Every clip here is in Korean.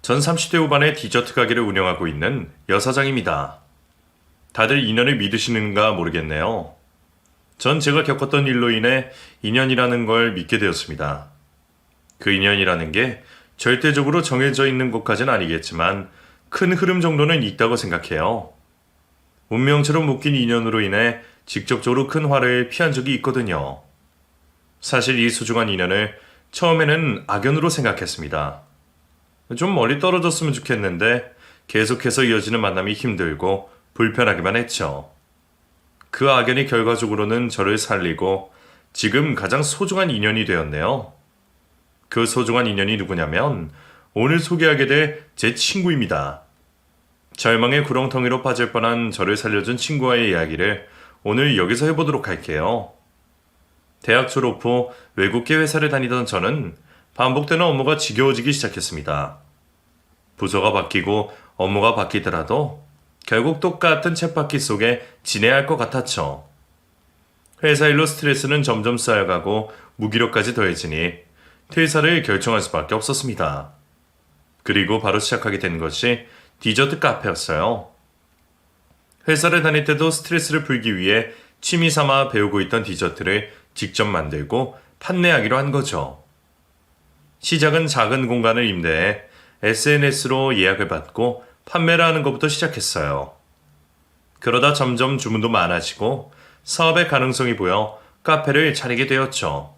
전 30대 후반의 디저트 가게를 운영하고 있는 여사장입니다. 다들 인연을 믿으시는가 모르겠네요. 전 제가 겪었던 일로 인해 인연이라는 걸 믿게 되었습니다. 그 인연이라는 게 절대적으로 정해져 있는 것까지는 아니겠지만 큰 흐름 정도는 있다고 생각해요. 운명처럼 묶인 인연으로 인해 직접적으로 큰 화를 피한 적이 있거든요. 사실 이 소중한 인연을 처음에는 악연으로 생각했습니다. 좀 멀리 떨어졌으면 좋겠는데 계속해서 이어지는 만남이 힘들고 불편하기만 했죠. 그 악연이 결과적으로는 저를 살리고 지금 가장 소중한 인연이 되었네요. 그 소중한 인연이 누구냐면 오늘 소개하게 될 제 친구입니다. 절망의 구렁텅이로 빠질 뻔한 저를 살려준 친구와의 이야기를 오늘 여기서 해보도록 할게요. 대학 졸업 후 외국계 회사를 다니던 저는 반복되는 업무가 지겨워지기 시작했습니다. 부서가 바뀌고 업무가 바뀌더라도 결국 똑같은 쳇바퀴 속에 지내야 할 것 같았죠. 회사 일로 스트레스는 점점 쌓여가고 무기력까지 더해지니 퇴사를 결정할 수밖에 없었습니다. 그리고 바로 시작하게 된 것이 디저트 카페였어요. 회사를 다닐 때도 스트레스를 풀기 위해 취미 삼아 배우고 있던 디저트를 직접 만들고 판매하기로 한 거죠. 시작은 작은 공간을 임대해 SNS로 예약을 받고 판매를 하는 것부터 시작했어요. 그러다 점점 주문도 많아지고 사업의 가능성이 보여 카페를 차리게 되었죠.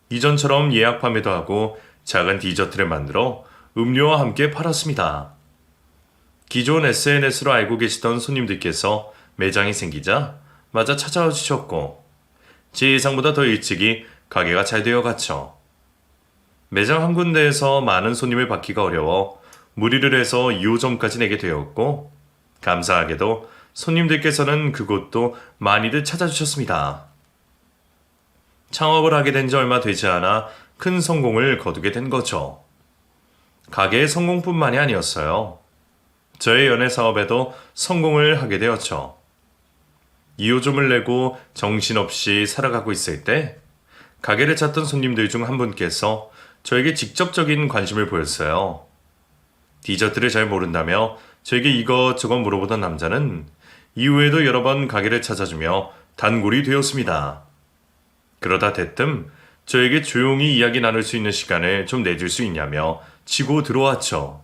이전처럼 예약 판매도 하고 작은 디저트를 만들어 음료와 함께 팔았습니다. 기존 SNS로 알고 계시던 손님들께서 매장이 생기자 마저 찾아와 주셨고 제 예상보다 더 일찍이 가게가 잘 되어갔죠. 매장 한 군데에서 많은 손님을 받기가 어려워 무리를 해서 2호점까지 내게 되었고 감사하게도 손님들께서는 그곳도 많이들 찾아주셨습니다. 창업을 하게 된 지 얼마 되지 않아 큰 성공을 거두게 된 거죠. 가게의 성공뿐만이 아니었어요. 저의 연애 사업에도 성공을 하게 되었죠. 2호점을 내고 정신없이 살아가고 있을 때 가게를 찾던 손님들 중 한 분께서 저에게 직접적인 관심을 보였어요. 디저트를 잘 모른다며 저에게 이것저것 물어보던 남자는 이후에도 여러 번 가게를 찾아주며 단골이 되었습니다. 그러다 대뜸 저에게 조용히 이야기 나눌 수 있는 시간을 좀 내줄 수 있냐며 치고 들어왔죠.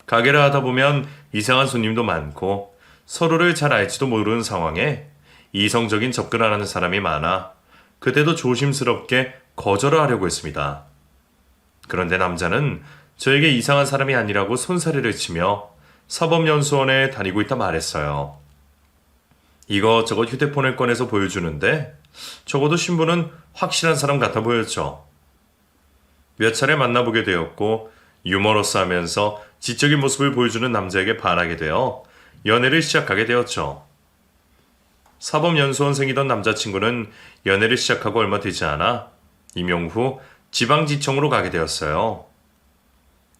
가게를 하다 보면 이상한 손님도 많고 서로를 잘 알지도 모르는 상황에 이성적인 접근을 하는 사람이 많아 그때도 조심스럽게 거절을 하려고 했습니다. 그런데 남자는 저에게 이상한 사람이 아니라고 손사래를 치며 사법연수원에 다니고 있다 말했어요. 이것저것 휴대폰을 꺼내서 보여주는데 적어도 신분은 확실한 사람 같아 보였죠. 몇 차례 만나보게 되었고 유머러스하면서 지적인 모습을 보여주는 남자에게 반하게 되어 연애를 시작하게 되었죠. 사법연수원생이던 남자친구는 연애를 시작하고 얼마 되지 않아 임용 후 지방지청으로 가게 되었어요.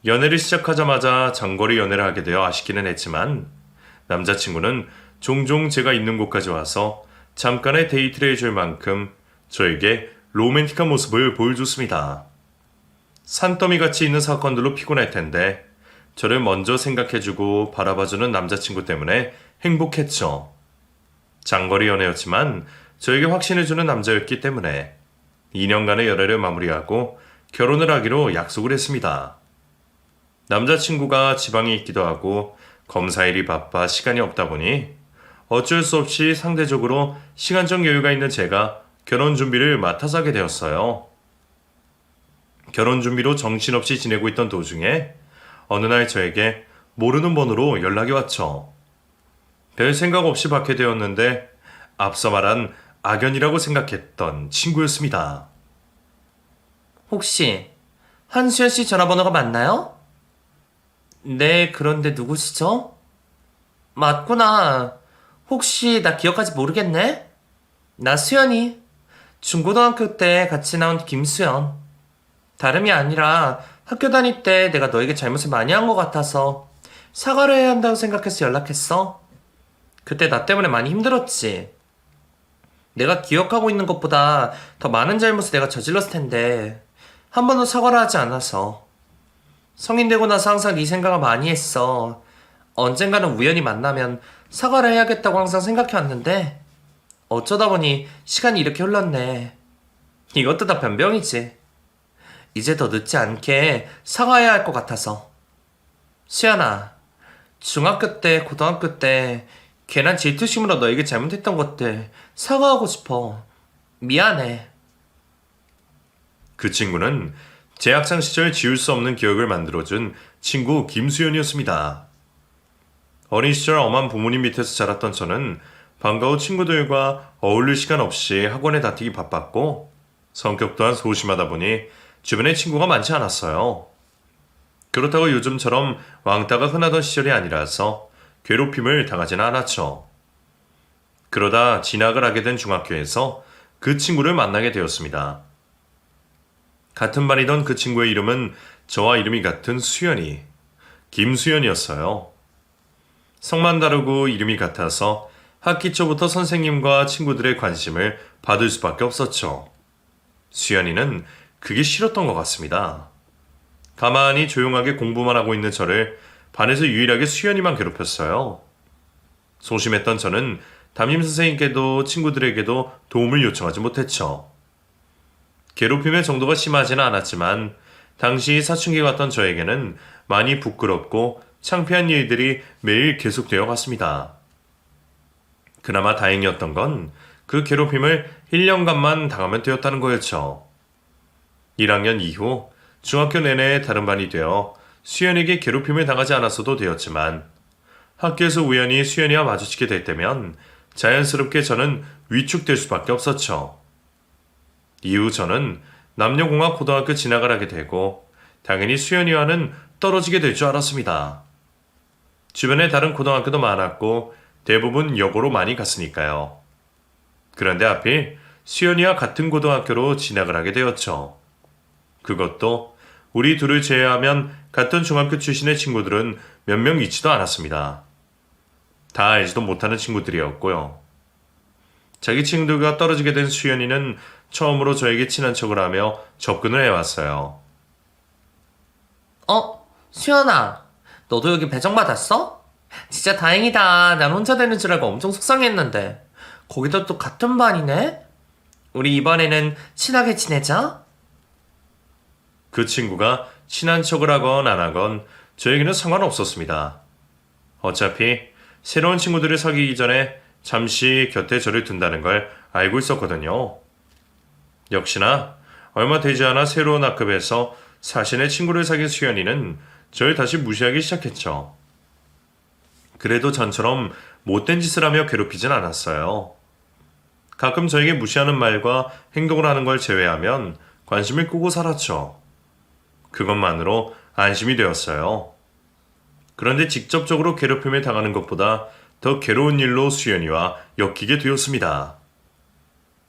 연애를 시작하자마자 장거리 연애를 하게 되어 아쉽기는 했지만 남자친구는 종종 제가 있는 곳까지 와서 잠깐의 데이트를 해줄 만큼 저에게 로맨틱한 모습을 보여줬습니다. 산더미같이 있는 사건들로 피곤할 텐데 저를 먼저 생각해주고 바라봐주는 남자친구 때문에 행복했죠. 장거리 연애였지만 저에게 확신해주는 남자였기 때문에 2년간의 연애를 마무리하고 결혼을 하기로 약속을 했습니다. 남자친구가 지방에 있기도 하고 검사일이 바빠 시간이 없다 보니 어쩔 수 없이 상대적으로 시간적 여유가 있는 제가 결혼 준비를 맡아서 하게 되었어요. 결혼 준비로 정신없이 지내고 있던 도중에 어느 날 저에게 모르는 번호로 연락이 왔죠. 별 생각 없이 받게 되었는데 앞서 말한 악연이라고 생각했던 친구였습니다. 혹시 한수연 씨 전화번호가 맞나요? 네, 그런데 누구시죠? 맞구나. 혹시 나 기억하지 모르겠네? 나 수연이. 중고등학교 때 같이 나온 김수연. 다름이 아니라 학교 다닐 때 내가 너에게 잘못을 많이 한 것 같아서 사과를 해야 한다고 생각해서 연락했어. 그때 나 때문에 많이 힘들었지. 내가 기억하고 있는 것보다 더 많은 잘못을 내가 저질렀을 텐데 한 번도 사과를 하지 않아서. 성인 되고 나서 항상 네 생각을 많이 했어. 언젠가는 우연히 만나면 사과를 해야겠다고 항상 생각해왔는데 어쩌다 보니 시간이 이렇게 흘렀네. 이것도 다 변병이지. 이제 더 늦지 않게 사과해야 할 것 같아서. 수연아, 중학교 때, 고등학교 때 괜한 질투심으로 너에게 잘못했던 것들 사과하고 싶어. 미안해. 그 친구는 제 학창 시절 지울 수 없는 기억을 만들어준 친구 김수연이었습니다. 어린 시절 엄한 부모님 밑에서 자랐던 저는 방과 후 친구들과 어울릴 시간 없이 학원에 다니기 바빴고 성격 또한 소심하다 보니 주변에 친구가 많지 않았어요. 그렇다고 요즘처럼 왕따가 흔하던 시절이 아니라서 괴롭힘을 당하지는 않았죠. 그러다 진학을 하게 된 중학교에서 그 친구를 만나게 되었습니다. 같은 반이던 그 친구의 이름은 저와 이름이 같은 수연이, 김수연이었어요. 성만 다르고 이름이 같아서 학기 초부터 선생님과 친구들의 관심을 받을 수밖에 없었죠. 수연이는 그게 싫었던 것 같습니다. 가만히 조용하게 공부만 하고 있는 저를 반에서 유일하게 수연이만 괴롭혔어요. 소심했던 저는 담임 선생님께도 친구들에게도 도움을 요청하지 못했죠. 괴롭힘의 정도가 심하지는 않았지만 당시 사춘기 같던 저에게는 많이 부끄럽고 창피한 일들이 매일 계속되어 갔습니다. 그나마 다행이었던 건 그 괴롭힘을 1년간만 당하면 되었다는 거였죠. 1학년 이후 중학교 내내 다른 반이 되어 수연에게 괴롭힘을 당하지 않았어도 되었지만 학교에서 우연히 수연이와 마주치게 될 때면 자연스럽게 저는 위축될 수밖에 없었죠. 이후 저는 남녀공학 고등학교 진학을 하게 되고 당연히 수연이와는 떨어지게 될 줄 알았습니다. 주변에 다른 고등학교도 많았고 대부분 여고로 많이 갔으니까요. 그런데 하필 수연이와 같은 고등학교로 진학을 하게 되었죠. 그것도 우리 둘을 제외하면 같은 중학교 출신의 친구들은 몇 명 있지도 않았습니다. 다 알지도 못하는 친구들이었고요. 자기 친구들과 떨어지게 된 수연이는 처음으로 저에게 친한 척을 하며 접근을 해왔어요. 수연아, 너도 여기 배정받았어? 진짜 다행이다. 난 혼자 되는 줄 알고 엄청 속상했는데. 거기다 또 같은 반이네? 우리 이번에는 친하게 지내자. 그 친구가 친한 척을 하건 안 하건 저에게는 상관없었습니다. 어차피 새로운 친구들을 사귀기 전에 잠시 곁에 저를 둔다는 걸 알고 있었거든요. 역시나 얼마 되지 않아 새로운 학급에서 사신의 친구를 사귄 수연이는 저를 다시 무시하기 시작했죠. 그래도 전처럼 못된 짓을 하며 괴롭히진 않았어요. 가끔 저에게 무시하는 말과 행동을 하는 걸 제외하면 관심을 끄고 살았죠. 그것만으로 안심이 되었어요. 그런데 직접적으로 괴롭힘을 당하는 것보다 더 괴로운 일로 수연이와 엮이게 되었습니다.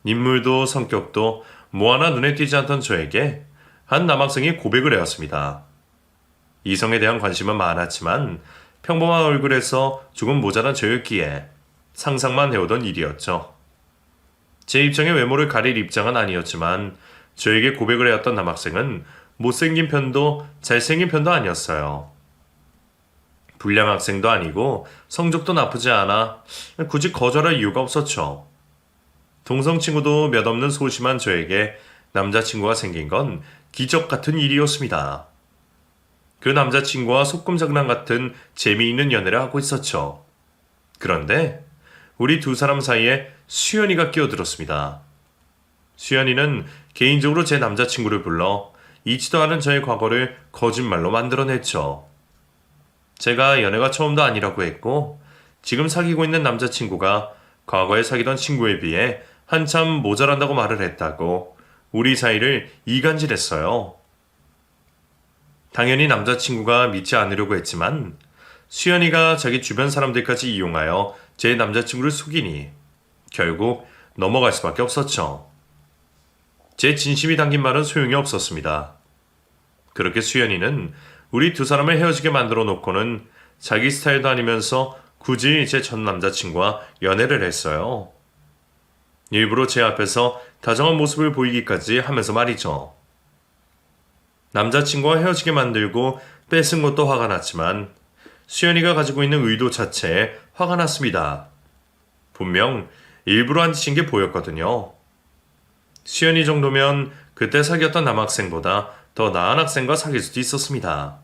인물도 성격도 뭐 하나 눈에 띄지 않던 저에게 한 남학생이 고백을 해왔습니다. 이성에 대한 관심은 많았지만 평범한 얼굴에서 조금 모자란 저였기에 상상만 해오던 일이었죠. 제 입장에 외모를 가릴 입장은 아니었지만 저에게 고백을 해왔던 남학생은 못생긴 편도 잘생긴 편도 아니었어요. 불량 학생도 아니고 성적도 나쁘지 않아 굳이 거절할 이유가 없었죠. 동성 친구도 몇 없는 소심한 저에게 남자친구가 생긴 건 기적 같은 일이었습니다. 그 남자친구와 소꿉장난 같은 재미있는 연애를 하고 있었죠. 그런데 우리 두 사람 사이에 수연이가 끼어들었습니다. 수연이는 개인적으로 제 남자친구를 불러 잊지도 않은 저의 과거를 거짓말로 만들어냈죠. 제가 연애가 처음도 아니라고 했고 지금 사귀고 있는 남자친구가 과거에 사귀던 친구에 비해 한참 모자란다고 말을 했다고 우리 사이를 이간질했어요. 당연히 남자친구가 믿지 않으려고 했지만 수연이가 자기 주변 사람들까지 이용하여 제 남자친구를 속이니 결국 넘어갈 수밖에 없었죠. 제 진심이 담긴 말은 소용이 없었습니다. 그렇게 수연이는 우리 두 사람을 헤어지게 만들어 놓고는 자기 스타일도 아니면서 굳이 제 전 남자친구와 연애를 했어요. 일부러 제 앞에서 다정한 모습을 보이기까지 하면서 말이죠. 남자친구와 헤어지게 만들고 뺏은 것도 화가 났지만 수연이가 가지고 있는 의도 자체에 화가 났습니다. 분명 일부러 한 짓인 게 보였거든요. 수연이 정도면 그때 사귀었던 남학생보다 더 나은 학생과 사귈 수도 있었습니다.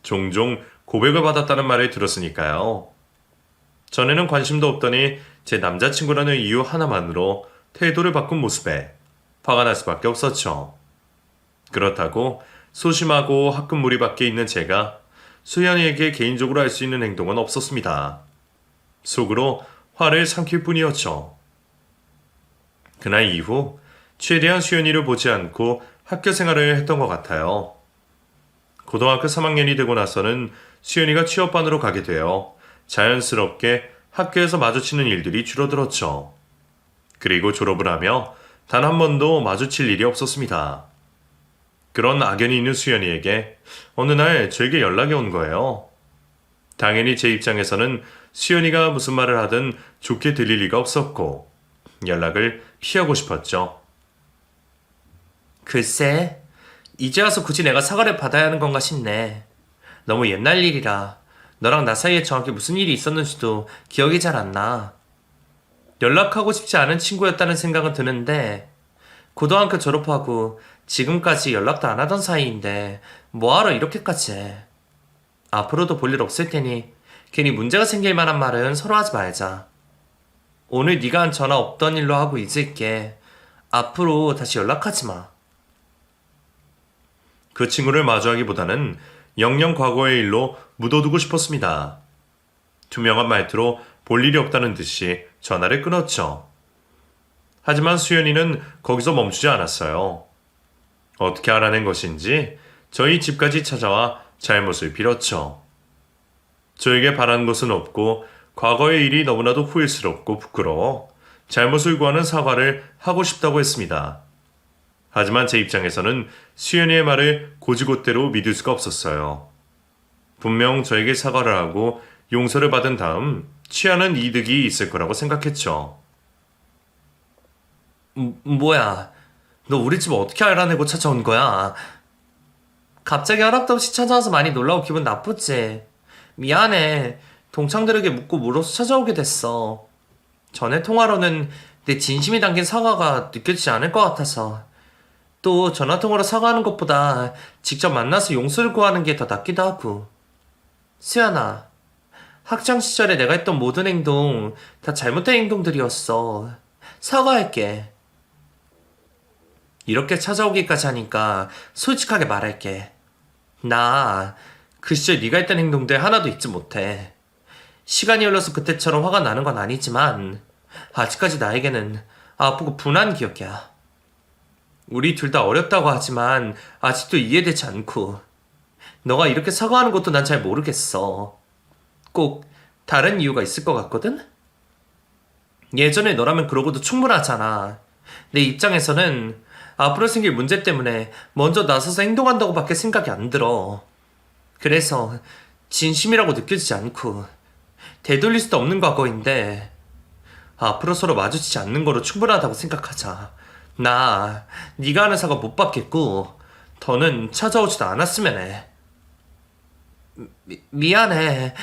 종종 고백을 받았다는 말을 들었으니까요. 전에는 관심도 없더니 제 남자친구라는 이유 하나만으로 태도를 바꾼 모습에 화가 날 수밖에 없었죠. 그렇다고 소심하고 학급무리 밖에 있는 제가 수연이에게 개인적으로 할 수 있는 행동은 없었습니다. 속으로 화를 삼킬 뿐이었죠. 그날 이후 최대한 수연이를 보지 않고 학교 생활을 했던 것 같아요. 고등학교 3학년이 되고 나서는 수연이가 취업반으로 가게 되어 자연스럽게 학교에서 마주치는 일들이 줄어들었죠. 그리고 졸업을 하며 단 한 번도 마주칠 일이 없었습니다. 그런 악연이 있는 수연이에게 어느 날 저에게 연락이 온 거예요. 당연히 제 입장에서는 수연이가 무슨 말을 하든 좋게 들릴 리가 없었고 연락을 피하고 싶었죠. 글쎄, 이제 와서 굳이 내가 사과를 받아야 하는 건가 싶네. 너무 옛날 일이라 너랑 나 사이에 정확히 무슨 일이 있었는지도 기억이 잘 안 나. 연락하고 싶지 않은 친구였다는 생각은 드는데 고등학교 졸업하고 지금까지 연락도 안 하던 사이인데 뭐하러 이렇게까지 해. 앞으로도 볼 일 없을 테니 괜히 문제가 생길 만한 말은 서로 하지 말자. 오늘 네가 한 전화 없던 일로 하고 잊을게. 앞으로 다시 연락하지 마. 그 친구를 마주하기보다는 영영 과거의 일로 묻어두고 싶었습니다. 투명한 말투로 볼 일이 없다는 듯이 전화를 끊었죠. 하지만 수연이는 거기서 멈추지 않았어요. 어떻게 알아낸 것인지 저희 집까지 찾아와 잘못을 빌었죠. 저에게 바란 것은 없고 과거의 일이 너무나도 후회스럽고 부끄러워 잘못을 구하는 사과를 하고 싶다고 했습니다. 하지만 제 입장에서는 수연이의 말을 곧이곧대로 믿을 수가 없었어요. 분명 저에게 사과를 하고 용서를 받은 다음 취하는 이득이 있을 거라고 생각했죠. 뭐야, 너 우리 집 어떻게 알아내고 찾아온 거야? 갑자기 허락도 없이 찾아와서 많이 놀라고 기분 나쁘지? 미안해. 동창들에게 묻고 물어서 찾아오게 됐어. 전에 통화로는 내 진심이 담긴 사과가 느껴지지 않을 것 같아서. 또 전화통화로 사과하는 것보다 직접 만나서 용서를 구하는 게 더 낫기도 하고. 수연아, 학창시절에 내가 했던 모든 행동 다 잘못된 행동들이었어. 사과할게. 이렇게 찾아오기까지 하니까 솔직하게 말할게. 나 그 시절 네가 했던 행동들 하나도 잊지 못해. 시간이 흘러서 그때처럼 화가 나는 건 아니지만 아직까지 나에게는 아프고 분한 기억이야. 우리 둘 다 어렸다고 하지만 아직도 이해되지 않고 너가 이렇게 사과하는 것도 난 잘 모르겠어. 꼭 다른 이유가 있을 것 같거든? 예전에 너라면 그러고도 충분하잖아. 내 입장에서는 앞으로 생길 문제 때문에 먼저 나서서 행동한다고 밖에 생각이 안 들어. 그래서 진심이라고 느껴지지 않고 되돌릴 수도 없는 과거인데 앞으로 서로 마주치지 않는 거로 충분하다고 생각하자. 나 네가 하는 사과 못 받겠고 더는 찾아오지도 않았으면 해. 미안해.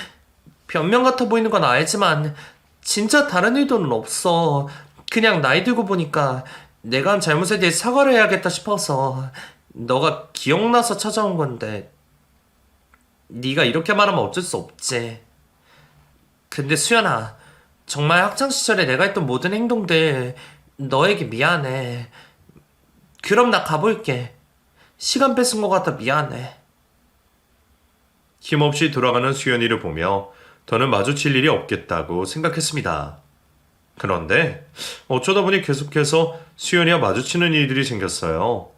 변명 같아 보이는 건 알지만 진짜 다른 의도는 없어. 그냥 나이 들고 보니까 내가 한 잘못에 대해 사과를 해야겠다 싶어서 너가 기억나서 찾아온 건데 네가 이렇게 말하면 어쩔 수 없지. 근데 수연아, 정말 학창시절에 내가 했던 모든 행동들 너에게 미안해. 그럼 나 가볼게. 시간 뺏은 것 같아 미안해. 힘없이 돌아가는 수연이를 보며 더는 마주칠 일이 없겠다고 생각했습니다. 그런데 어쩌다 보니 계속해서 수연이와 마주치는 일들이 생겼어요.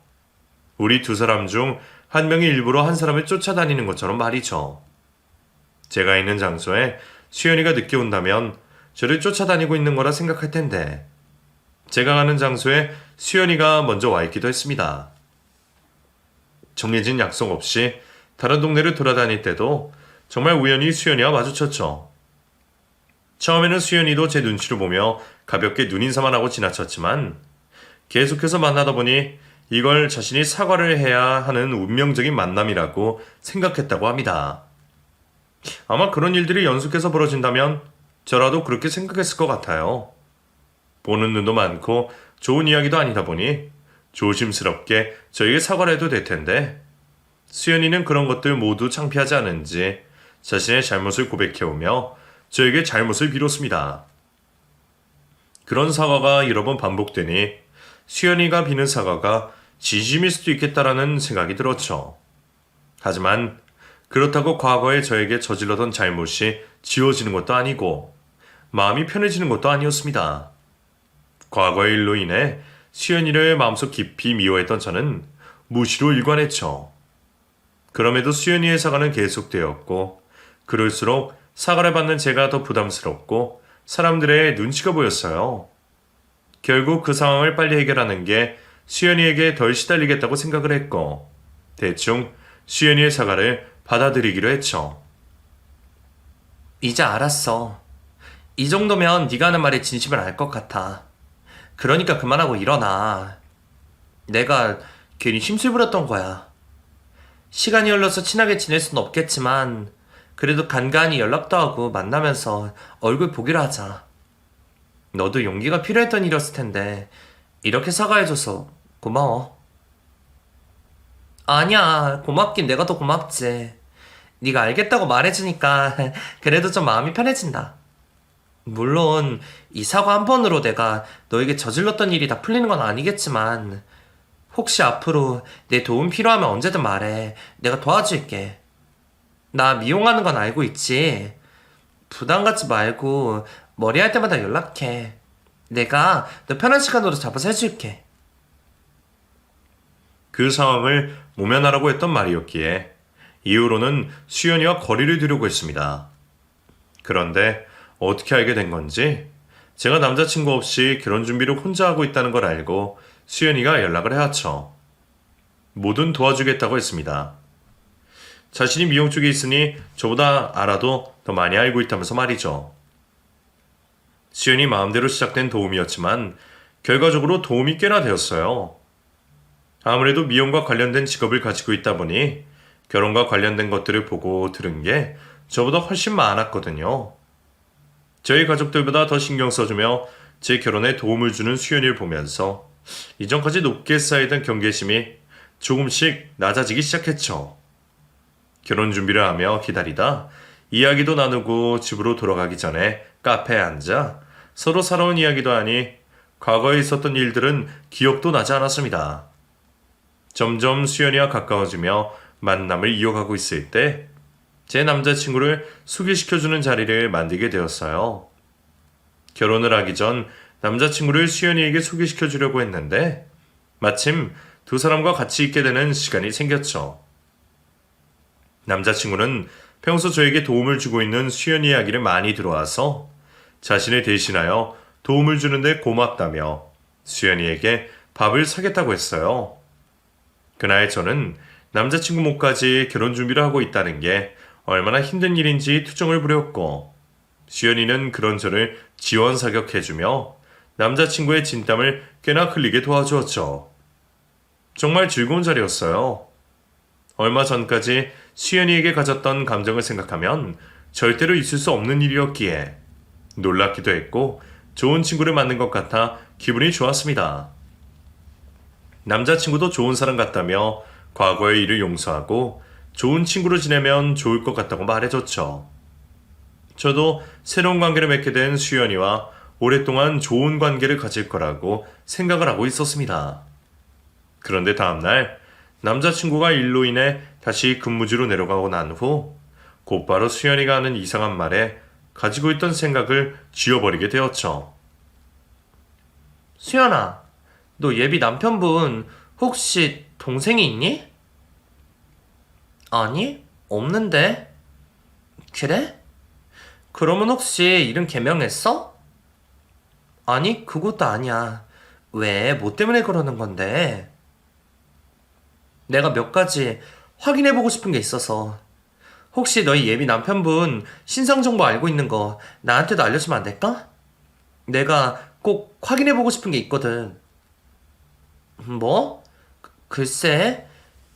우리 두 사람 중 한 명이 일부러 한 사람을 쫓아다니는 것처럼 말이죠. 제가 있는 장소에 수연이가 늦게 온다면 저를 쫓아다니고 있는 거라 생각할 텐데 제가 가는 장소에 수연이가 먼저 와 있기도 했습니다. 정해진 약속 없이 다른 동네를 돌아다닐 때도 정말 우연히 수연이와 마주쳤죠. 처음에는 수연이도 제 눈치를 보며 가볍게 눈인사만 하고 지나쳤지만 계속해서 만나다 보니 이걸 자신이 사과를 해야 하는 운명적인 만남이라고 생각했다고 합니다. 아마 그런 일들이 연속해서 벌어진다면 저라도 그렇게 생각했을 것 같아요. 보는 눈도 많고 좋은 이야기도 아니다 보니 조심스럽게 저에게 사과를 해도 될 텐데 수연이는 그런 것들 모두 창피하지 않은지 자신의 잘못을 고백해오며 저에게 잘못을 비롯습니다. 그런 사과가 여러 번 반복되니 수연이가 비는 사과가 진심일 수도 있겠다라는 생각이 들었죠. 하지만 그렇다고 과거에 저에게 저질러던 잘못이 지워지는 것도 아니고 마음이 편해지는 것도 아니었습니다. 과거의 일로 인해 수연이를 마음속 깊이 미워했던 저는 무시로 일관했죠. 그럼에도 수연이의 사과는 계속되었고 그럴수록 사과를 받는 제가 더 부담스럽고 사람들의 눈치가 보였어요. 결국 그 상황을 빨리 해결하는 게 수연이에게 덜 시달리겠다고 생각을 했고 대충 수연이의 사과를 받아들이기로 했죠. 이제 알았어. 이 정도면 네가 하는 말의 진심을 알 것 같아. 그러니까 그만하고 일어나. 내가 괜히 심술 부렸던 거야. 시간이 흘러서 친하게 지낼 순 없겠지만 그래도 간간히 연락도 하고 만나면서 얼굴 보기로 하자. 너도 용기가 필요했던 일이었을 텐데 이렇게 사과해줘서 고마워. 아니야, 고맙긴 내가 더 고맙지. 네가 알겠다고 말해주니까 그래도 좀 마음이 편해진다. 물론 이 사과 한 번으로 내가 너에게 저질렀던 일이 다 풀리는 건 아니겠지만 혹시 앞으로 내 도움 필요하면 언제든 말해. 내가 도와줄게. 나 미용하는 건 알고 있지. 부담 갖지 말고 머리 할 때마다 연락해. 내가 너 편한 시간으로 잡아서 해줄게. 그 상황을 모면하라고 했던 말이었기에 이후로는 수연이와 거리를 두려고 했습니다. 그런데 어떻게 알게 된 건지 제가 남자친구 없이 결혼 준비를 혼자 하고 있다는 걸 알고 수연이가 연락을 해왔죠. 뭐든 도와주겠다고 했습니다. 자신이 미용 쪽에 있으니 저보다 알아도 더 많이 알고 있다면서 말이죠. 수연이 마음대로 시작된 도움이었지만 결과적으로 도움이 꽤나 되었어요. 아무래도 미용과 관련된 직업을 가지고 있다 보니 결혼과 관련된 것들을 보고 들은 게 저보다 훨씬 많았거든요. 저희 가족들보다 더 신경 써주며 제 결혼에 도움을 주는 수연이를 보면서 이전까지 높게 쌓이던 경계심이 조금씩 낮아지기 시작했죠. 결혼 준비를 하며 기다리다 이야기도 나누고 집으로 돌아가기 전에 카페에 앉아 서로 살아온 이야기도 하니 과거에 있었던 일들은 기억도 나지 않았습니다. 점점 수연이와 가까워지며 만남을 이어가고 있을 때 제 남자친구를 소개시켜주는 자리를 만들게 되었어요. 결혼을 하기 전 남자친구를 수연이에게 소개시켜주려고 했는데 마침 두 사람과 같이 있게 되는 시간이 생겼죠. 남자친구는 평소 저에게 도움을 주고 있는 수연이 이야기를 많이 들어와서 자신을 대신하여 도움을 주는데 고맙다며 수연이에게 밥을 사겠다고 했어요. 그날 저는 남자친구 목까지 결혼 준비를 하고 있다는 게 얼마나 힘든 일인지 투정을 부렸고 수연이는 그런 저를 지원사격해주며 남자친구의 진땀을 꽤나 흘리게 도와주었죠. 정말 즐거운 자리였어요. 얼마 전까지 수연이에게 가졌던 감정을 생각하면 절대로 있을 수 없는 일이었기에 놀랍기도 했고 좋은 친구를 만난 것 같아 기분이 좋았습니다. 남자친구도 좋은 사람 같다며 과거의 일을 용서하고 좋은 친구로 지내면 좋을 것 같다고 말해줬죠. 저도 새로운 관계를 맺게 된 수연이와 오랫동안 좋은 관계를 가질 거라고 생각을 하고 있었습니다. 그런데 다음날 남자친구가 일로 인해 다시 근무지로 내려가고 난 후 곧바로 수연이가 하는 이상한 말에 가지고 있던 생각을 지워버리게 되었죠. 수연아, 너 예비 남편분 혹시 동생이 있니? 아니, 없는데. 그래? 그러면 혹시 이름 개명했어? 아니, 그것도 아니야. 왜? 뭐 때문에 그러는 건데? 내가 몇 가지 확인해보고 싶은 게 있어서. 혹시 너희 예비 남편분 신상 정보 알고 있는 거 나한테도 알려주면 안 될까? 내가 꼭 확인해보고 싶은 게 있거든. 뭐? 글쎄,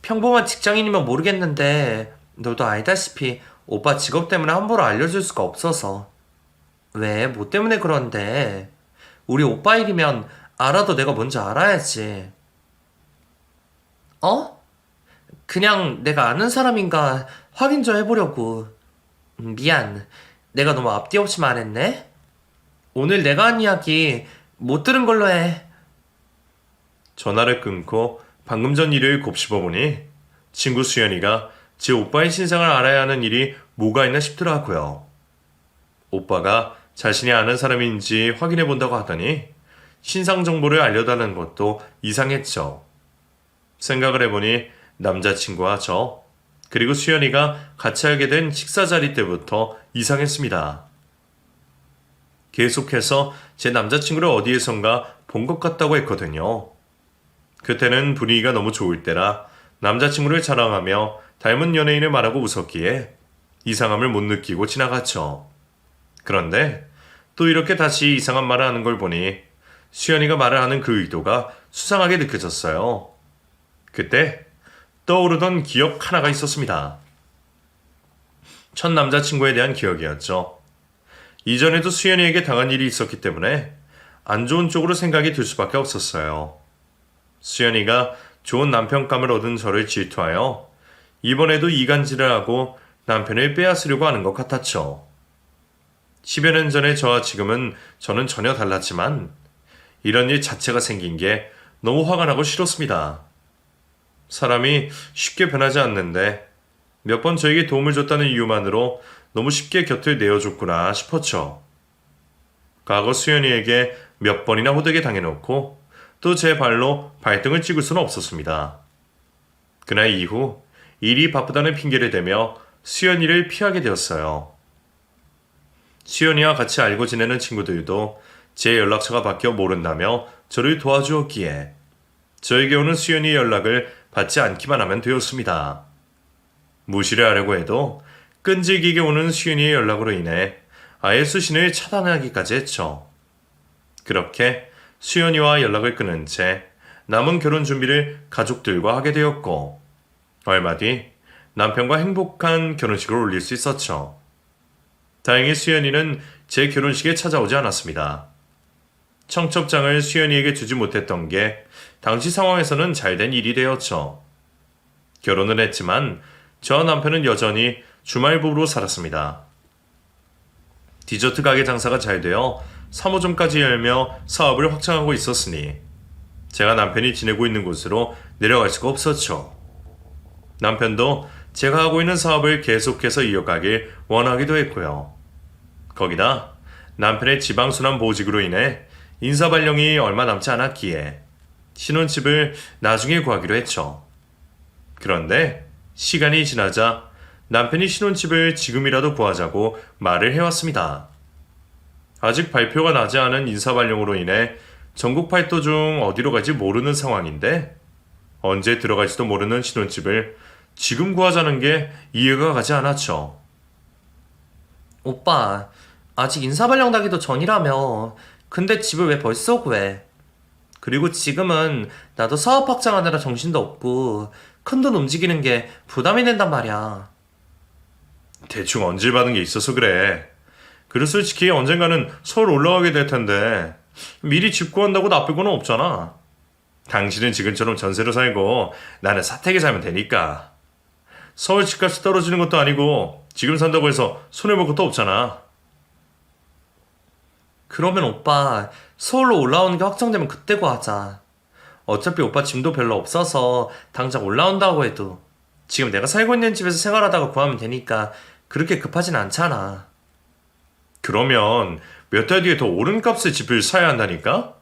평범한 직장인이면 모르겠는데, 너도 알다시피 오빠 직업 때문에 함부로 알려줄 수가 없어서. 왜? 뭐 때문에 그런데? 우리 오빠 일이면 알아도 내가 먼저 알아야지. 어? 그냥 내가 아는 사람인가 확인 좀 해보려고. 미안. 내가 너무 앞뒤 없이 말했네? 오늘 내가 한 이야기 못 들은 걸로 해. 전화를 끊고 방금 전 일을 곱씹어 보니 친구 수연이가 제 오빠의 신상을 알아야 하는 일이 뭐가 있나 싶더라고요. 오빠가 자신이 아는 사람인지 확인해 본다고 하더니 신상 정보를 알려달라는 것도 이상했죠. 생각을 해보니 남자친구와 저, 그리고 수연이가 같이 알게 된 식사 자리 때부터 이상했습니다. 계속해서 제 남자친구를 어디에선가 본 것 같다고 했거든요. 그때는 분위기가 너무 좋을 때라 남자친구를 자랑하며 닮은 연예인을 말하고 웃었기에 이상함을 못 느끼고 지나갔죠. 그런데 또 이렇게 다시 이상한 말을 하는 걸 보니 수연이가 말을 하는 그 의도가 수상하게 느껴졌어요. 그때 떠오르던 기억 하나가 있었습니다. 첫 남자친구에 대한 기억이었죠. 이전에도 수연이에게 당한 일이 있었기 때문에 안 좋은 쪽으로 생각이 들 수밖에 없었어요. 수연이가 좋은 남편감을 얻은 저를 질투하여 이번에도 이간질을 하고 남편을 빼앗으려고 하는 것 같았죠. 10여 년 전의 저와 지금은 저는 전혀 달랐지만 이런 일 자체가 생긴 게 너무 화가 나고 싫었습니다. 사람이 쉽게 변하지 않는데 몇 번 저에게 도움을 줬다는 이유만으로 너무 쉽게 곁을 내어줬구나 싶었죠. 과거 수연이에게 몇 번이나 호되게 당해놓고 또 제 발로 발등을 찍을 수는 없었습니다. 그날 이후 일이 바쁘다는 핑계를 대며 수연이를 피하게 되었어요. 수연이와 같이 알고 지내는 친구들도 제 연락처가 바뀌어 모른다며 저를 도와주었기에 저에게 오는 수연이의 연락을 받지 않기만 하면 되었습니다. 무시를 하려고 해도 끈질기게 오는 수연이의 연락으로 인해 아예 수신을 차단하기까지 했죠. 그렇게 수연이와 연락을 끊은 채 남은 결혼 준비를 가족들과 하게 되었고 얼마 뒤 남편과 행복한 결혼식을 올릴 수 있었죠. 다행히 수연이는 제 결혼식에 찾아오지 않았습니다. 청첩장을 수연이에게 주지 못했던 게 당시 상황에서는 잘된 일이 되었죠. 결혼은 했지만 저 남편은 여전히 주말 부부로 살았습니다. 디저트 가게 장사가 잘 되어 3호점까지 열며 사업을 확장하고 있었으니 제가 남편이 지내고 있는 곳으로 내려갈 수가 없었죠. 남편도 제가 하고 있는 사업을 계속해서 이어가길 원하기도 했고요. 거기다 남편의 지방순환 보직으로 인해 인사발령이 얼마 남지 않았기에 신혼집을 나중에 구하기로 했죠. 그런데 시간이 지나자 남편이 신혼집을 지금이라도 구하자고 말을 해왔습니다. 아직 발표가 나지 않은 인사발령으로 인해 전국 팔도 중 어디로 갈지 모르는 상황인데 언제 들어갈지도 모르는 신혼집을 지금 구하자는 게 이해가 가지 않았죠. 오빠, 아직 인사발령 나기도 전이라며. 근데 집을 왜 벌써 구해? 그리고 지금은 나도 사업 확장하느라 정신도 없고 큰돈 움직이는 게 부담이 된단 말이야. 대충 언질 받은 게 있어서 그래. 그리고 솔직히 언젠가는 서울 올라가게 될 텐데 미리 집 구한다고 나쁠 건 없잖아. 당신은 지금처럼 전세로 살고 나는 사택에 살면 되니까. 서울 집값이 떨어지는 것도 아니고 지금 산다고 해서 손해볼 것도 없잖아. 그러면 오빠 서울로 올라오는 게 확정되면 그때 구하자. 어차피 오빠 짐도 별로 없어서 당장 올라온다고 해도 지금 내가 살고 있는 집에서 생활하다가 구하면 되니까 그렇게 급하진 않잖아. 그러면 몇 달 뒤에 더 오른 값의 집을 사야 한다니까?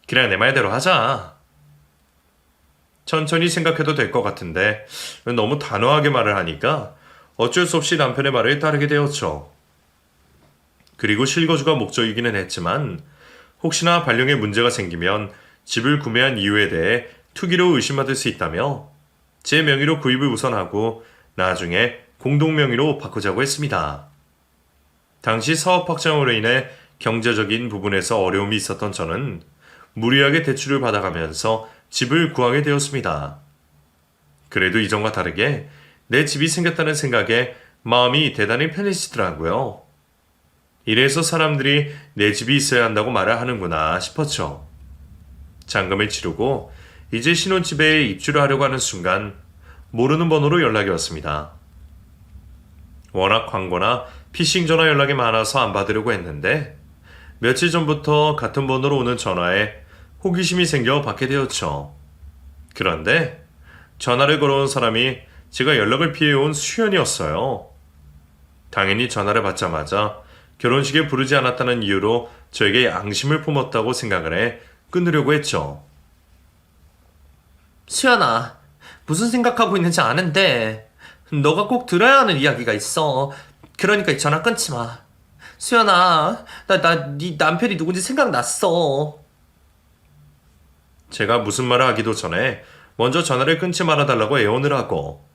그냥 내 말대로 하자. 천천히 생각해도 될 것 같은데 너무 단호하게 말을 하니까 어쩔 수 없이 남편의 말을 따르게 되었죠. 그리고 실거주가 목적이기는 했지만 혹시나 발령에 문제가 생기면 집을 구매한 이유에 대해 투기로 의심받을 수 있다며 제 명의로 구입을 우선하고 나중에 공동 명의로 바꾸자고 했습니다. 당시 사업 확장으로 인해 경제적인 부분에서 어려움이 있었던 저는 무리하게 대출을 받아가면서 집을 구하게 되었습니다. 그래도 이전과 다르게 내 집이 생겼다는 생각에 마음이 대단히 편해지더라고요. 이래서 사람들이 내 집이 있어야 한다고 말을 하는구나 싶었죠. 잔금을 치르고 이제 신혼집에 입주를 하려고 하는 순간 모르는 번호로 연락이 왔습니다. 워낙 광고나 피싱 전화 연락이 많아서 안 받으려고 했는데 며칠 전부터 같은 번호로 오는 전화에 호기심이 생겨 받게 되었죠. 그런데 전화를 걸어온 사람이 제가 연락을 피해온 수연이었어요. 당연히 전화를 받자마자 결혼식에 부르지 않았다는 이유로 저에게 양심을 품었다고 생각을 해 끊으려고 했죠. 수연아, 무슨 생각하고 있는지 아는데 너가 꼭 들어야 하는 이야기가 있어. 그러니까 이 전화 끊지 마. 수연아, 네 남편이 누군지 생각났어. 제가 무슨 말을 하기도 전에 먼저 전화를 끊지 말아달라고 애원을 하고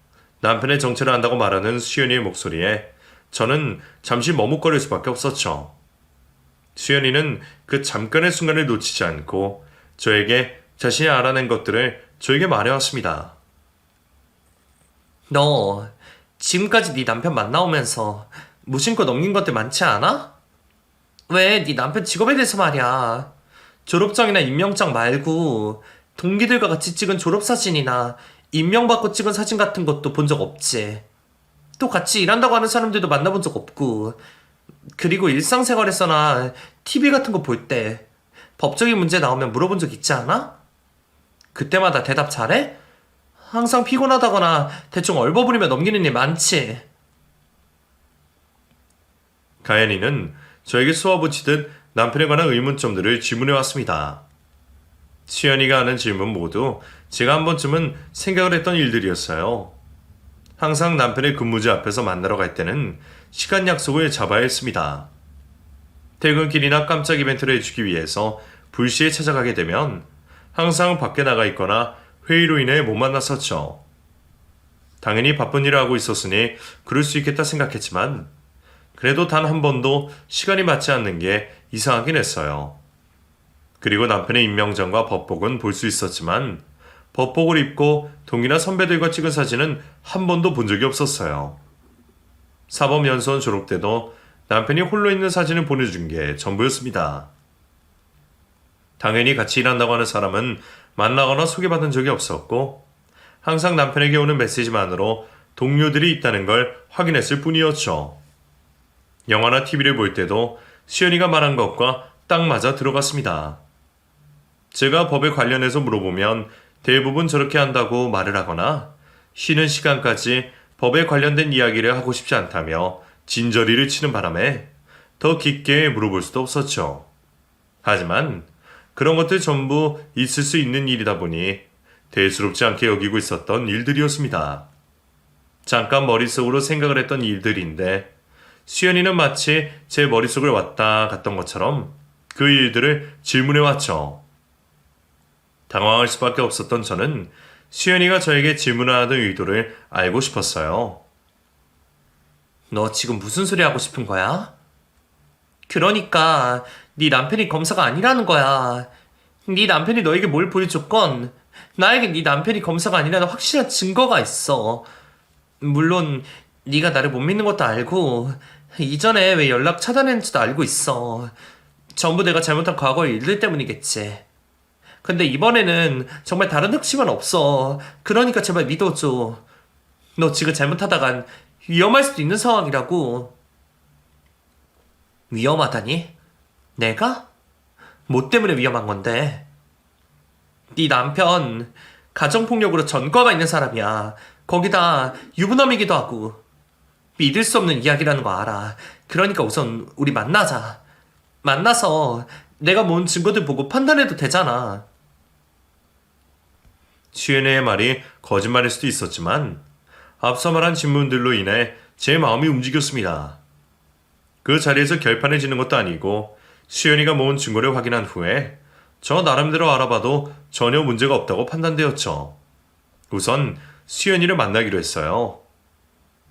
남편의 정체를 안다고 말하는 수연이의 목소리에 저는 잠시 머뭇거릴 수밖에 없었죠. 수연이는 그 잠깐의 순간을 놓치지 않고 저에게 자신이 알아낸 것들을 저에게 말해왔습니다. 너 지금까지 네 남편 만나오면서 무심코 넘긴 것들 많지 않아? 왜 네 남편 직업에 대해서 말이야. 졸업장이나 임명장 말고 동기들과 같이 찍은 졸업사진이나 임명받고 찍은 사진 같은 것도 본 적 없지. 또 같이 일한다고 하는 사람들도 만나본 적 없고, 그리고 일상생활에서나 TV 같은 거 볼 때 법적인 문제 나오면 물어본 적 있지 않아? 그때마다 대답 잘해? 항상 피곤하다거나 대충 얼버무리며 넘기는 일 많지. 가연이는 저에게 쏘아붙이듯 남편에 관한 의문점들을 질문해 왔습니다. 수연이가 하는 질문 모두 제가 한 번쯤은 생각을 했던 일들이었어요. 항상 남편의 근무지 앞에서 만나러 갈 때는 시간 약속을 잡아야 했습니다. 퇴근길이나 깜짝 이벤트를 해주기 위해서 불시에 찾아가게 되면 항상 밖에 나가 있거나 회의로 인해 못 만났었죠. 당연히 바쁜 일을 하고 있었으니 그럴 수 있겠다 생각했지만 그래도 단 한 번도 시간이 맞지 않는 게 이상하긴 했어요. 그리고 남편의 임명장과 법복은 볼 수 있었지만 법복을 입고 동기나 선배들과 찍은 사진은 한 번도 본 적이 없었어요. 사법연수원 졸업 때도 남편이 홀로 있는 사진을 보내준 게 전부였습니다. 당연히 같이 일한다고 하는 사람은 만나거나 소개받은 적이 없었고 항상 남편에게 오는 메시지만으로 동료들이 있다는 걸 확인했을 뿐이었죠. 영화나 TV를 볼 때도 수연이가 말한 것과 딱 맞아 들어갔습니다. 제가 법에 관련해서 물어보면 대부분 저렇게 한다고 말을 하거나 쉬는 시간까지 법에 관련된 이야기를 하고 싶지 않다며 진저리를 치는 바람에 더 깊게 물어볼 수도 없었죠. 하지만 그런 것들 전부 있을 수 있는 일이다 보니 대수롭지 않게 여기고 있었던 일들이었습니다. 잠깐 머릿속으로 생각을 했던 일들인데 수연이는 마치 제 머릿속을 왔다 갔던 것처럼 그 일들을 질문해 왔죠. 당황할 수밖에 없었던 저는 수연이가 저에게 질문하던 의도를 알고 싶었어요. 너 지금 무슨 소리 하고 싶은 거야? 그러니까 네 남편이 검사가 아니라는 거야. 네 남편이 너에게 뭘 보여줬건 나에게 네 남편이 검사가 아니라는 확실한 증거가 있어. 물론 네가 나를 못 믿는 것도 알고 이전에 왜 연락 차단했는지도 알고 있어. 전부 내가 잘못한 과거의 일들 때문이겠지. 근데 이번에는 정말 다른 흑심은 없어. 그러니까 제발 믿어줘. 너 지금 잘못하다간 위험할 수도 있는 상황이라고. 위험하다니? 내가? 뭐 때문에 위험한 건데? 네 남편 가정폭력으로 전과가 있는 사람이야. 거기다 유부남이기도 하고. 믿을 수 없는 이야기라는 거 알아. 그러니까 우선 우리 만나자. 만나서 내가 모은 증거들 보고 판단해도 되잖아. 수연이의 말이 거짓말일 수도 있었지만 앞서 말한 질문들로 인해 제 마음이 움직였습니다. 그 자리에서 결판을 짓는 것도 아니고 수연이가 모은 증거를 확인한 후에 저 나름대로 알아봐도 전혀 문제가 없다고 판단되었죠. 우선 수연이를 만나기로 했어요.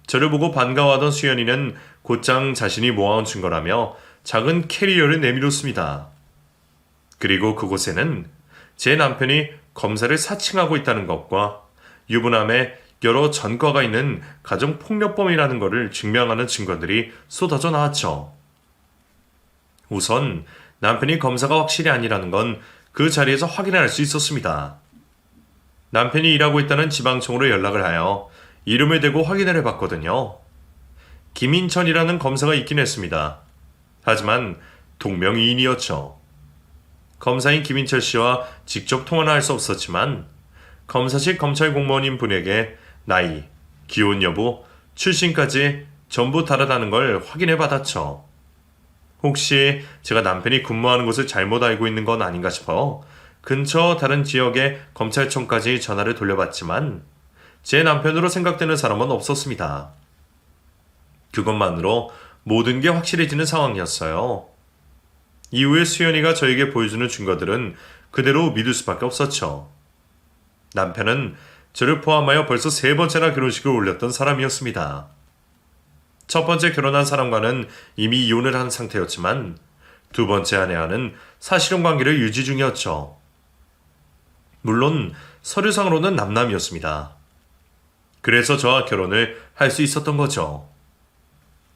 저를 보고 반가워하던 수연이는 곧장 자신이 모아온 증거라며 작은 캐리어를 내밀었습니다. 그리고 그곳에는 제 남편이 검사를 사칭하고 있다는 것과 유부남에 여러 전과가 있는 가정폭력범이라는 것을 증명하는 증거들이 쏟아져 나왔죠. 우선 남편이 검사가 확실히 아니라는 건 그 자리에서 확인할 수 있었습니다. 남편이 일하고 있다는 지방청으로 연락을 하여 이름을 대고 확인을 해봤거든요. 김인천이라는 검사가 있긴 했습니다. 하지만 동명이인이었죠. 검사인 김인철 씨와 직접 통화는 할 수 없었지만 검사실 검찰 공무원인 분에게 나이, 기혼 여부, 출신까지 전부 다르다는 걸 확인해 받았죠. 혹시 제가 남편이 근무하는 곳을 잘못 알고 있는 건 아닌가 싶어 근처 다른 지역의 검찰청까지 전화를 돌려봤지만 제 남편으로 생각되는 사람은 없었습니다. 그것만으로 모든 게 확실해지는 상황이었어요. 이후에 수연이가 저에게 보여주는 증거들은 그대로 믿을 수밖에 없었죠. 남편은 저를 포함하여 벌써 3번째나 결혼식을 올렸던 사람이었습니다. 첫 번째 결혼한 사람과는 이미 이혼을 한 상태였지만 두 번째 아내와는 사실혼 관계를 유지 중이었죠. 물론 서류상으로는 남남이었습니다. 그래서 저와 결혼을 할 수 있었던 거죠.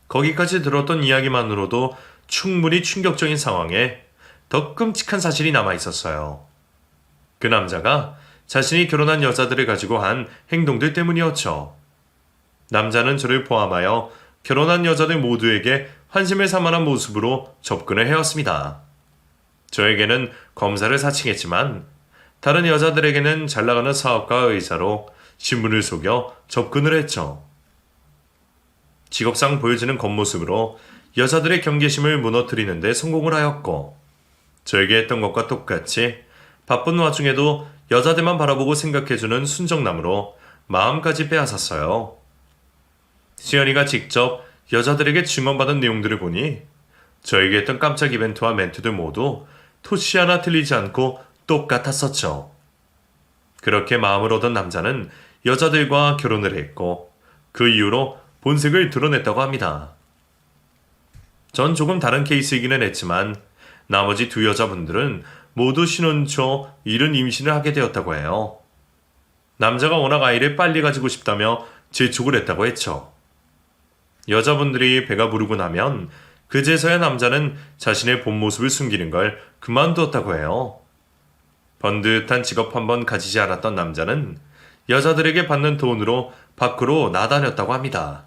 거기까지 들었던 이야기만으로도 충분히 충격적인 상황에 더 끔찍한 사실이 남아 있었어요. 그 남자가 자신이 결혼한 여자들을 가지고 한 행동들 때문이었죠. 남자는 저를 포함하여 결혼한 여자들 모두에게 환심을 삼아한 모습으로 접근을 해왔습니다. 저에게는 검사를 사칭했지만 다른 여자들에게는 잘나가는 사업가 의사로 신분을 속여 접근을 했죠. 직업상 보여지는 겉모습으로 여자들의 경계심을 무너뜨리는 데 성공을 하였고 저에게 했던 것과 똑같이 바쁜 와중에도 여자들만 바라보고 생각해주는 순정남으로 마음까지 빼앗았어요. 수연이가 직접 여자들에게 증언받은 내용들을 보니 저에게 했던 깜짝 이벤트와 멘트들 모두 토시 하나 틀리지 않고 똑같았었죠. 그렇게 마음을 얻은 남자는 여자들과 결혼을 했고 그 이후로 본색을 드러냈다고 합니다. 전 조금 다른 케이스이기는 했지만 나머지 두 여자분들은 모두 신혼 초 이른 임신을 하게 되었다고 해요. 남자가 워낙 아이를 빨리 가지고 싶다며 재촉을 했다고 했죠. 여자분들이 배가 부르고 나면 그제서야 남자는 자신의 본 모습을 숨기는 걸 그만두었다고 해요. 번듯한 직업 한번 가지지 않았던 남자는 여자들에게 받는 돈으로 밖으로 나다녔다고 합니다.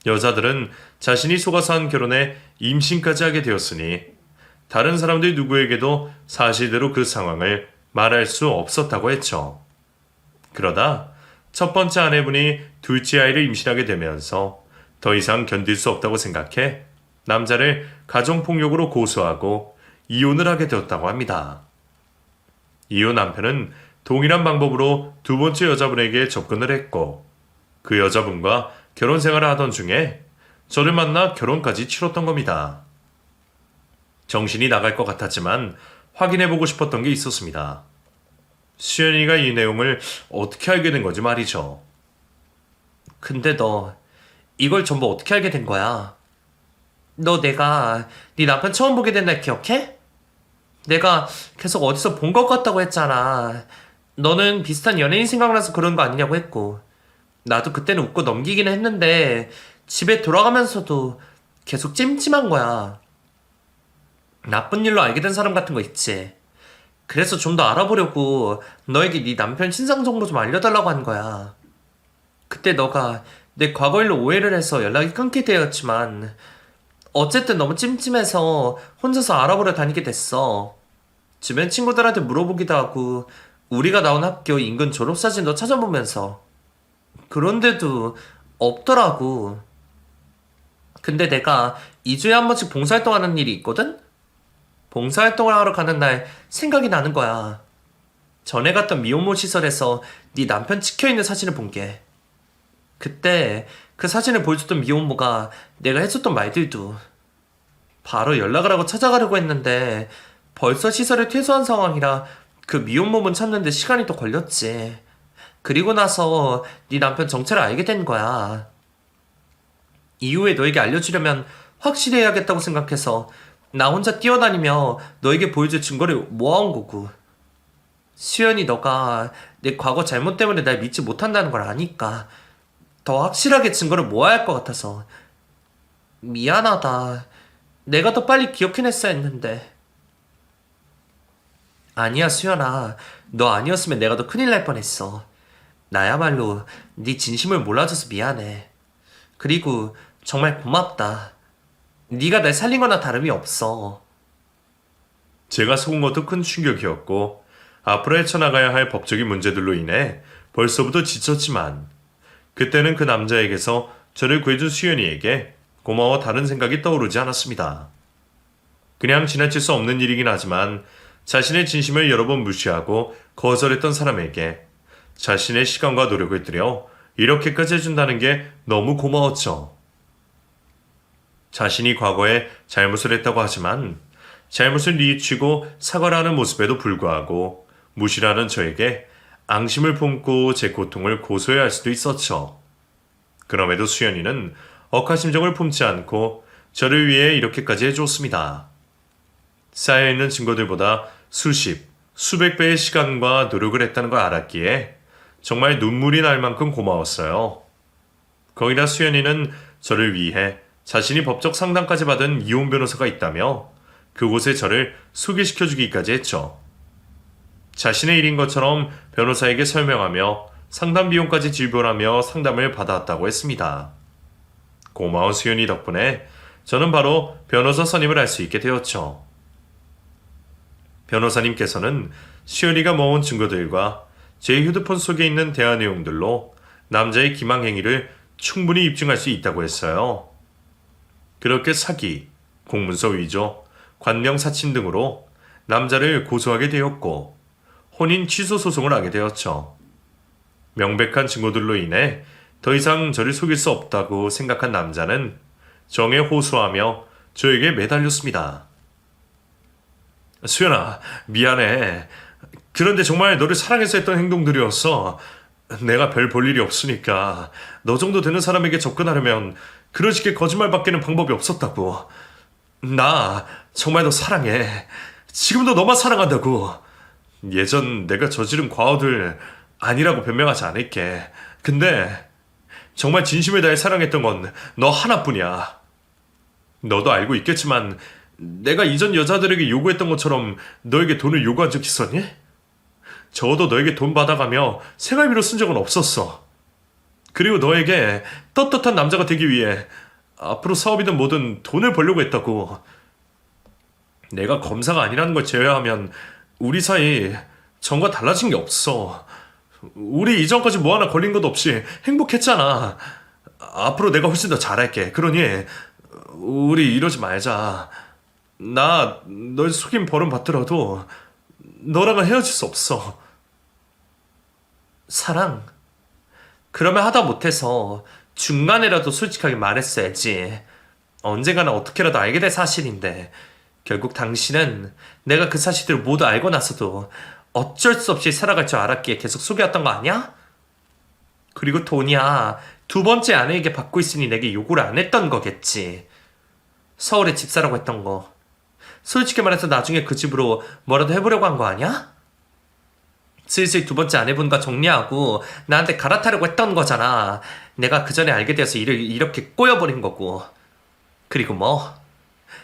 여자들은 자신이 속아서 한 결혼에 임신까지 하게 되었으니 다른 사람들 누구에게도 사실대로 그 상황을 말할 수 없었다고 했죠. 그러다 첫 번째 아내분이 둘째 아이를 임신하게 되면서 더 이상 견딜 수 없다고 생각해 남자를 가정폭력으로 고소하고 이혼을 하게 되었다고 합니다. 이후 남편은 동일한 방법으로 두 번째 여자분에게 접근을 했고 그 여자분과 결혼 생활을 하던 중에 저를 만나 결혼까지 치렀던 겁니다. 정신이 나갈 것 같았지만 확인해보고 싶었던 게 있었습니다. 수연이가 이 내용을 어떻게 알게 된 건지 말이죠. 근데 너 이걸 전부 어떻게 알게 된 거야? 너 내가 네 남편 처음 보게 된 날 기억해? 내가 계속 어디서 본 것 같다고 했잖아. 너는 비슷한 연예인 생각나서 그런 거 아니냐고 했고 나도 그때는 웃고 넘기기는 했는데 집에 돌아가면서도 계속 찜찜한 거야. 나쁜 일로 알게 된 사람 같은 거 있지. 그래서 좀 더 알아보려고 너에게 네 남편 신상 정보 좀 알려달라고 한 거야. 그때 너가 내 과거 일로 오해를 해서 연락이 끊게 되었지만 어쨌든 너무 찜찜해서 혼자서 알아보려 다니게 됐어. 주변 친구들한테 물어보기도 하고 우리가 나온 학교 인근 졸업사진도 찾아보면서 그런데도 없더라고. 근데 내가 2주에 한 번씩 봉사활동하는 일이 있거든? 봉사활동을 하러 가는 날 생각이 나는 거야. 전에 갔던 미혼모 시설에서 네 남편 찍혀있는 사진을 본 게. 그때 그 사진을 보여줬던 미혼모가 내가 해줬던 말들도 바로 연락을 하고 찾아가려고 했는데 벌써 시설에 퇴소한 상황이라 그 미혼모문 찾는데 시간이 더 걸렸지. 그리고 나서 네 남편 정체를 알게 된 거야. 이후에 너에게 알려주려면 확실히 해야겠다고 생각해서 나 혼자 뛰어다니며 너에게 보여줄 증거를 모아온 거고. 수연이 너가 내 과거 잘못 때문에 날 믿지 못한다는 걸 아니까 더 확실하게 증거를 모아야 할 것 같아서 미안하다. 내가 더 빨리 기억해냈어야 했는데. 아니야, 수연아. 너 아니었으면 내가 더 큰일 날 뻔했어. 나야말로 네 진심을 몰라줘서 미안해. 그리고 정말 고맙다. 네가 날 살린 거나 다름이 없어. 제가 속은 것도 큰 충격이었고 앞으로 헤쳐나가야 할 법적인 문제들로 인해 벌써부터 지쳤지만 그때는 그 남자에게서 저를 구해준 수연이에게 고마워 다른 생각이 떠오르지 않았습니다. 그냥 지나칠 수 없는 일이긴 하지만 자신의 진심을 여러 번 무시하고 거절했던 사람에게 자신의 시간과 노력을 들여 이렇게까지 해준다는 게 너무 고마웠죠. 자신이 과거에 잘못을 했다고 하지만 잘못을 뉘우치고 사과를 하는 모습에도 불구하고 무시라는 저에게 앙심을 품고 제 고통을 고소해야 할 수도 있었죠. 그럼에도 수연이는 억하심정을 품지 않고 저를 위해 이렇게까지 해주었습니다. 쌓여있는 증거들보다 수십, 수백 배의 시간과 노력을 했다는 걸 알았기에 정말 눈물이 날 만큼 고마웠어요. 거기다 수연이는 저를 위해 자신이 법적 상담까지 받은 이혼 변호사가 있다며 그곳에 저를 소개시켜주기까지 했죠. 자신의 일인 것처럼 변호사에게 설명하며 상담 비용까지 지불하며 상담을 받아왔다고 했습니다. 고마운 수연이 덕분에 저는 바로 변호사 선임을 할 수 있게 되었죠. 변호사님께서는 수연이가 모은 증거들과 제 휴대폰 속에 있는 대화 내용들로 남자의 기망 행위를 충분히 입증할 수 있다고 했어요. 그렇게 사기, 공문서 위조, 관명 사칭 등으로 남자를 고소하게 되었고 혼인 취소 소송을 하게 되었죠. 명백한 증거들로 인해 더 이상 저를 속일 수 없다고 생각한 남자는 정에 호소하며 저에게 매달렸습니다. 수연아, 미안해. 그런데 정말 너를 사랑해서 했던 행동들이었어. 내가 별 볼 일이 없으니까 너 정도 되는 사람에게 접근하려면 그런 식의 거짓말밖에는 방법이 없었다고. 나 정말 너 사랑해. 지금도 너만 사랑한다고. 예전 내가 저지른 과오들 아니라고 변명하지 않을게. 근데 정말 진심을 다해 사랑했던 건 너 하나뿐이야. 너도 알고 있겠지만 내가 이전 여자들에게 요구했던 것처럼 너에게 돈을 요구한 적 있었니? 적어도 너에게 돈 받아가며 생활비로 쓴 적은 없었어. 그리고 너에게 떳떳한 남자가 되기 위해 앞으로 사업이든 뭐든 돈을 벌려고 했다고. 내가 검사가 아니라는 걸 제외하면 우리 사이 전과 달라진 게 없어. 우리 이전까지 뭐 하나 걸린 것도 없이 행복했잖아. 앞으로 내가 훨씬 더 잘할게. 그러니 우리 이러지 말자. 나 널 속인 벌은 받더라도 너랑은 헤어질 수 없어. 사랑? 그러면 하다 못해서 중간에라도 솔직하게 말했어야지. 언젠가는 어떻게라도 알게 될 사실인데 결국 당신은 내가 그 사실들을 모두 알고 나서도 어쩔 수 없이 살아갈 줄 알았기에 계속 속여왔던 거 아니야? 그리고 돈이야. 두 번째 아내에게 받고 있으니 내게 요구를 안 했던 거겠지. 서울에 집 사라고 했던 거. 솔직히 말해서 나중에 그 집으로 뭐라도 해보려고 한 거 아니야? 슬슬 두 번째 아내분과 정리하고 나한테 갈아타려고 했던 거잖아. 내가 그 전에 알게 되어서 일을 이렇게 꼬여버린 거고. 그리고 뭐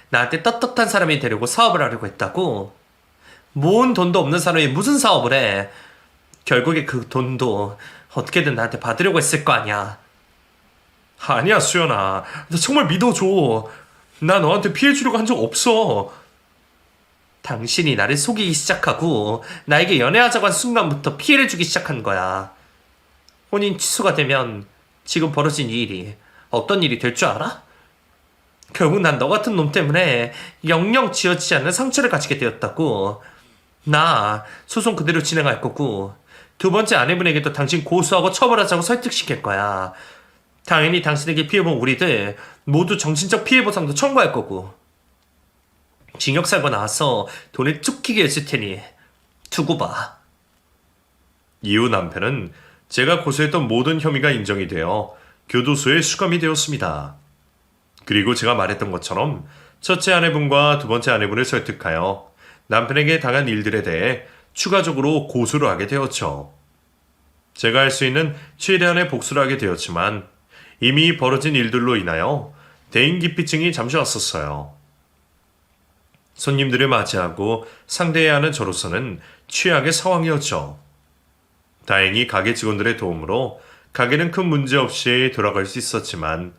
나한테 떳떳한 사람이 되려고 사업을 하려고 했다고? 모은 돈도 없는 사람이 무슨 사업을 해? 결국에 그 돈도 어떻게든 나한테 받으려고 했을 거 아니야. 아니야, 수연아. 나 정말 믿어줘. 나 너한테 피해 주려고 한 적 없어. 당신이 나를 속이기 시작하고 나에게 연애하자고 한 순간부터 피해를 주기 시작한 거야. 혼인 취소가 되면 지금 벌어진 이 일이 어떤 일이 될 줄 알아? 결국 난 너 같은 놈 때문에 영영 지워지지 않는 상처를 가지게 되었다고. 나 소송 그대로 진행할 거고 두 번째 아내분에게도 당신 고소하고 처벌하자고 설득시킬 거야. 당연히 당신에게 피해본 우리들 모두 정신적 피해 보상도 청구할 거고. 징역 살고 나와서 돈을 쫓기게 해줄 테니 두고 봐. 이후 남편은 제가 고소했던 모든 혐의가 인정이 되어 교도소에 수감이 되었습니다. 그리고 제가 말했던 것처럼 첫째 아내분과 두 번째 아내분을 설득하여 남편에게 당한 일들에 대해 추가적으로 고소를 하게 되었죠. 제가 할 수 있는 최대한의 복수를 하게 되었지만 이미 벌어진 일들로 인하여 대인기피증이 잠시 왔었어요. 손님들을 맞이하고 상대해야 하는 저로서는 최악의 상황이었죠. 다행히 가게 직원들의 도움으로 가게는 큰 문제 없이 돌아갈 수 있었지만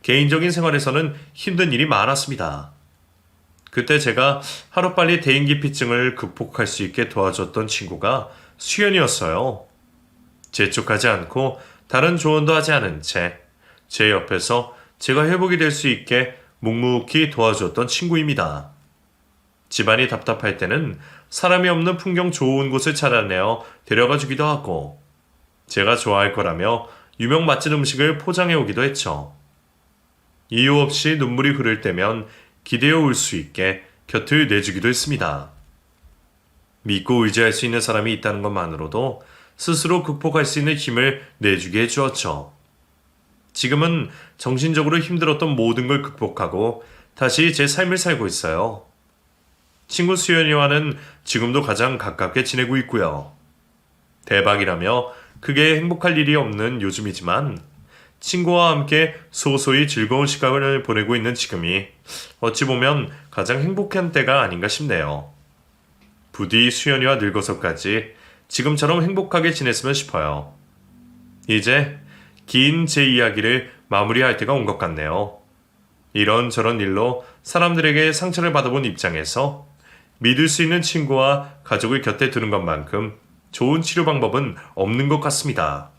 개인적인 생활에서는 힘든 일이 많았습니다. 그때 제가 하루빨리 대인기피증을 극복할 수 있게 도와줬던 친구가 수연이었어요. 재촉하지 않고 다른 조언도 하지 않은 채 제 옆에서 제가 회복이 될 수 있게 묵묵히 도와줬던 친구입니다. 집안이 답답할 때는 사람이 없는 풍경 좋은 곳을 찾아내어 데려가 주기도 하고 제가 좋아할 거라며 유명 맛집 음식을 포장해 오기도 했죠. 이유 없이 눈물이 흐를 때면 기대어 올 수 있게 곁을 내주기도 했습니다. 믿고 의지할 수 있는 사람이 있다는 것만으로도 스스로 극복할 수 있는 힘을 내주게 해주었죠. 지금은 정신적으로 힘들었던 모든 걸 극복하고 다시 제 삶을 살고 있어요. 친구 수연이와는 지금도 가장 가깝게 지내고 있고요. 대박이라며 크게 행복할 일이 없는 요즘이지만 친구와 함께 소소히 즐거운 시간을 보내고 있는 지금이 어찌 보면 가장 행복한 때가 아닌가 싶네요. 부디 수연이와 늙어서까지 지금처럼 행복하게 지냈으면 싶어요. 이제 긴 제 이야기를 마무리할 때가 온 것 같네요. 이런저런 일로 사람들에게 상처를 받아본 입장에서 믿을 수 있는 친구와 가족을 곁에 두는 것만큼 좋은 치료 방법은 없는 것 같습니다.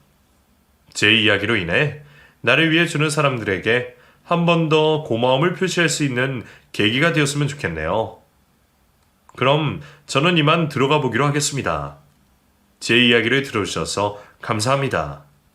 제 이야기로 인해 나를 위해 주는 사람들에게 한 번 더 고마움을 표시할 수 있는 계기가 되었으면 좋겠네요. 그럼 저는 이만 들어가 보기로 하겠습니다. 제 이야기를 들어주셔서 감사합니다.